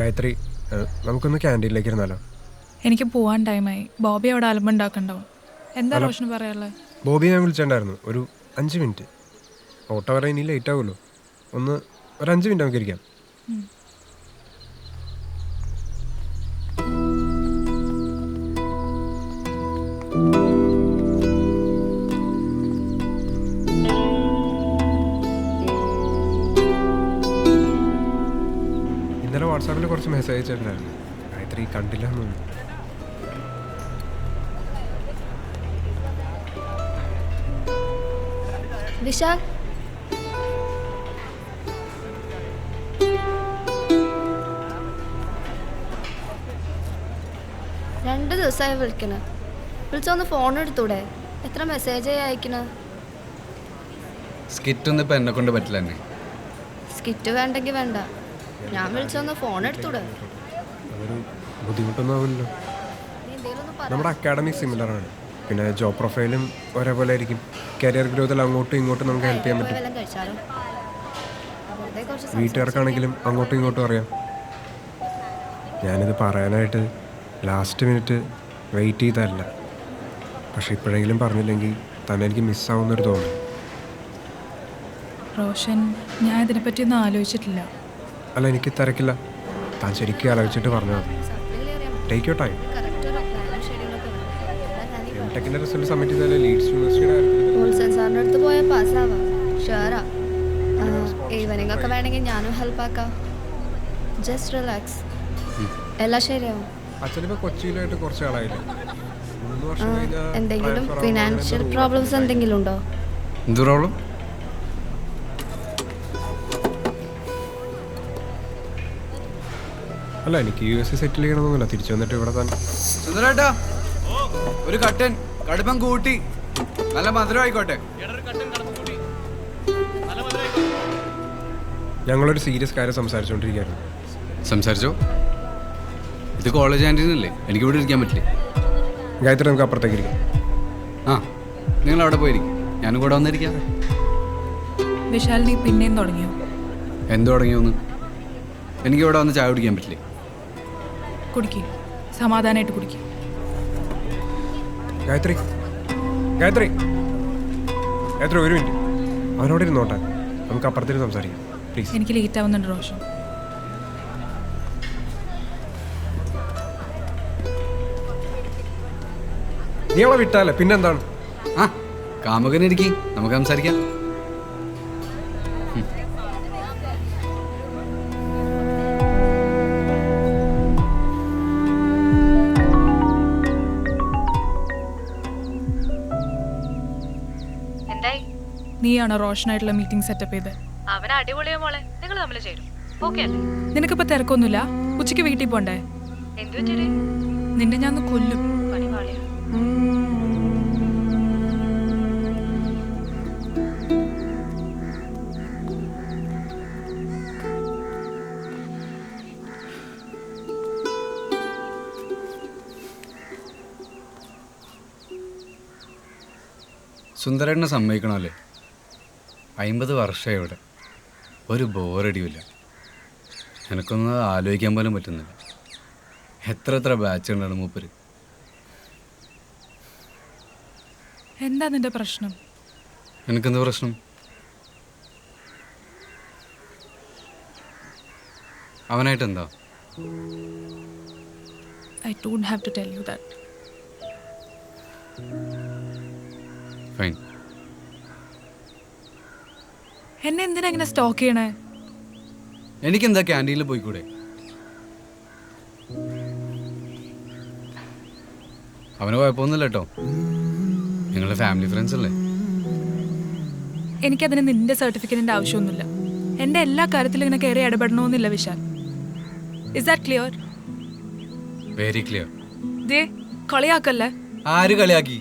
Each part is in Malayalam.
ഗായത്രി, നമുക്കൊന്ന് ക്യാൻറ്റീനിലേക്ക് ഇരുന്നാലോ? എനിക്ക് പോവാൻ ടൈമായി. ബോബി അവിടെ അലമ്പുണ്ടാക്കണ്ടാവും. എന്താ റോഷന് പറയാനുള്ളത്? ബോബി ഞാൻ വിളിച്ചിട്ടുണ്ടായിരുന്നു, ഒരു 5 മിനിറ്റ്. ഓട്ടോ വരെ ഇനി ലേറ്റ് ആവുമല്ലോ. ഒരു 5 മിനിറ്റ് നമുക്ക് ഇരിക്കാം. ഇന്നലെ വാട്സാപ്പിൽ കുറച്ച് മെസ്സേജ് അയച്ചിട്ടുണ്ടായിരുന്നു. ഗായത്രി കണ്ടില്ല എന്ന് തോന്നുന്നു. വിശാൽ, രണ്ട് ദിവസമായി വിളിക്കണ. വിളിച്ചൊന്ന് ഫോൺ എടുത്തൂടെ? എത്ര മെസ്സേജ് അയക്കണ? സ്കിറ്റൊന്നും ഇപ്പം എന്നെ കൊണ്ട് പറ്റില്ല തന്നെ. സ്കിറ്റ് വേണ്ടെങ്കിൽ വേണ്ട, ഞാൻ വിളിച്ചൊന്ന് ഫോൺ എടുത്തൂടെ? അതൊരു ബുദ്ധിമുട്ടൊന്നും ആവില്ലല്ലോ. നീ എന്തേലും ഒന്ന് പറ. നമ്മുടെ അക്കാഡമിക് സിമിലറാണ്, പിന്നെ ജോബ് പ്രൊഫൈലും ഒരേപോലെ ആയിരിക്കും. കരിയർ ഗ്രോത്തിൽ അങ്ങോട്ടും ഇങ്ങോട്ടും നമുക്ക് ഹെൽപ്പ് ചെയ്യാൻ പോയി പറ്റും. വല്ലതും കഴിച്ചാലോ? വെറുതെ കുറച്ച് വീട്ടുകാർക്കാണെങ്കിലും അങ്ങോട്ടും ഇങ്ങോട്ടും അറിയാം. ഞാനിത് പറയാനായിട്ട് ലാസ്റ്റ് മിനിറ്റ് വെയിറ്റ് ചെയ്തതല്ല, പക്ഷെ ഇപ്പോഴെങ്കിലും പറഞ്ഞില്ലെങ്കിൽ തന്നെ എനിക്ക് മിസ്സാവുന്നൊരു തോന്നുന്നു. റോഷൻ, ഞാൻ ഇതിനെപ്പറ്റിയൊന്നും ആലോചിച്ചിട്ടില്ല. അല്ല, എനിക്ക് തിരക്കില്ല. താൻ ശരിക്കും ആലോചിച്ചിട്ട് പറഞ്ഞാൽ മതി. Take your time. കറക്റ്റ് ഒരു പ്ലാനും ഷെഡ്യൂളൊക്കെ വേണം. ടെക്കിൻ്റെ റിസൾട്ട് സബ്മിറ്റ് ചെയ്താലേ ലീഡ്സ് യൂണിവേഴ്സിറ്റിയുടെ ഉത്സൻ സാറിൻ്റെ അടുത്ത് പോയാൽ പാസ്സാവാം. ഷുവറാ. ഈവനിങ് ഒക്കെ വേണമെങ്കിൽ ഞാനും ഹെൽപ്പ് ആക്കാം. ജസ്റ്റ് റിലാക്സ്, എല്ലാം ശരിയാവും. അച്ഛനിപ്പോൾ കൊച്ചിയിലായിട്ട് കുറച്ച് ആളായില്ലേ? 3 വർഷം കഴിഞ്ഞാൽ എന്തെങ്കിലും ഫിനാൻഷ്യൽ പ്രോബ്ലംസ് എന്തെങ്കിലും ഉണ്ടോ? എന്ത് പ്രോബ്ലം? അല്ല, എനിക്ക് US സെറ്റിൽ ചെയ്യണമെന്നൊന്നുമില്ല. തിരിച്ചു വന്നിട്ട് ഇവിടെ തന്നെ. സുന്ദരേട്ടാ, ഒരു കട്ടൻ കടുപ്പം കൂട്ടി നല്ല മധുരം ആയിക്കോട്ടെ. ഞങ്ങളൊരു സീരിയസ് കാര്യം സംസാരിച്ചുകൊണ്ടിരിക്കുകയായിരുന്നു. സംസാരിച്ചോ? ഇത് കോളേജ് ക്യാൻറ്റീനല്ലേ, എനിക്ക് ഇവിടെ ഇരിക്കാൻ പറ്റില്ലേ? ഗായത്രി, നമുക്ക് അപ്പുറത്തേക്ക് ഇരിക്കാം. ആ, നിങ്ങൾ അവിടെ പോയിരിക്കും, ഞാനും കൂടെ വന്നിരിക്കാം. വിശാൽ, നീ പിന്നെയും തുടങ്ങിയോ? എന്ത് തുടങ്ങിയൊന്ന്? എനിക്ക് ഇവിടെ വന്ന് ചായ കുടിക്കാൻ പറ്റില്ലേ? കുടിക്കും, സമാധാനമായിട്ട് കുടിക്കും. ഗായത്രി, ഗായത്രി, ഗായത്രി, ഒരു മിനിറ്റ്. അവനോട് ഇരുന്നോട്ടെ, നമുക്ക് അപ്പുറത്തേക്ക് സംസാരിക്കാം പ്ലീസ്. എനിക്ക് ലേറ്റ് ആവുന്നുണ്ട് റോഷൻ. നീ അവളെ വിട്ടാലേ പിന്നെന്താണ്? ആ, കാമുകനിരിക്കി, നമുക്ക് സംസാരിക്കാം. നീയാണോ റോഷനായിട്ടുള്ള മീറ്റിംഗ് സെറ്റപ്പ് ചെയ്ത്? അവൻ അടിപൊളിയോ മോളെ, നിങ്ങൾ തമ്മിൽ ചേരും. ഓക്കെ അല്ലേ? നിനക്കിപ്പോ തിരക്കൊന്നുമില്ല? ഉച്ചയ്ക്ക് വീട്ടിൽ പോണ്ടേ? എന്തു വെച്ചിട്ട് നിന്നെ ഞാൻ ഒന്ന് കൊല്ലും. പണി പാളിയ. സുന്ദരേട്ടനെ സമ്മതിക്കണമല്ലേ? 50 വർഷമായി ഇവിടെ, ഒരു ബോറടിയില്ല. എനിക്കൊന്നും ആലോചിക്കാൻ പോലും പറ്റുന്നില്ല. എത്ര ബാച്ച് ഉണ്ടാണ് മൂപ്പര്. എന്താ നിന്റെ പ്രശ്നം? എനിക്കെന്ത് പ്രശ്നം? അവനായിട്ട് എന്താ? I don't have to tell you that. Fine. എന്നെ എന്തിനാ ഇങ്ങനെ സ്റ്റോക്ക് ചെയ്യണേ? എനിക്കെന്താ ക്യാൻറ്റീനിൽ പോയിക്കൂടെ? അവന് കുഴപ്പമൊന്നുമില്ല കേട്ടോ, നിങ്ങളുടെ ഫാമിലി ഫ്രണ്ട്സ് അല്ലേ. എനിക്കതിന് നിന്റെ സർട്ടിഫിക്കറ്റിന്റെ ആവശ്യമൊന്നുമില്ല. എൻ്റെ എല്ലാ കാര്യത്തിലും ഇങ്ങനെ കയറി ഇടപെടണമെന്നില്ല Vishal. Is that clear? Very clear. ദേ, കളിയാക്കല്ലേ. ആര് കളിയാക്കി?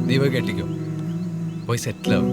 നീ പോയി കെട്ടിക്കോ, പോയി സെറ്റിലാവും.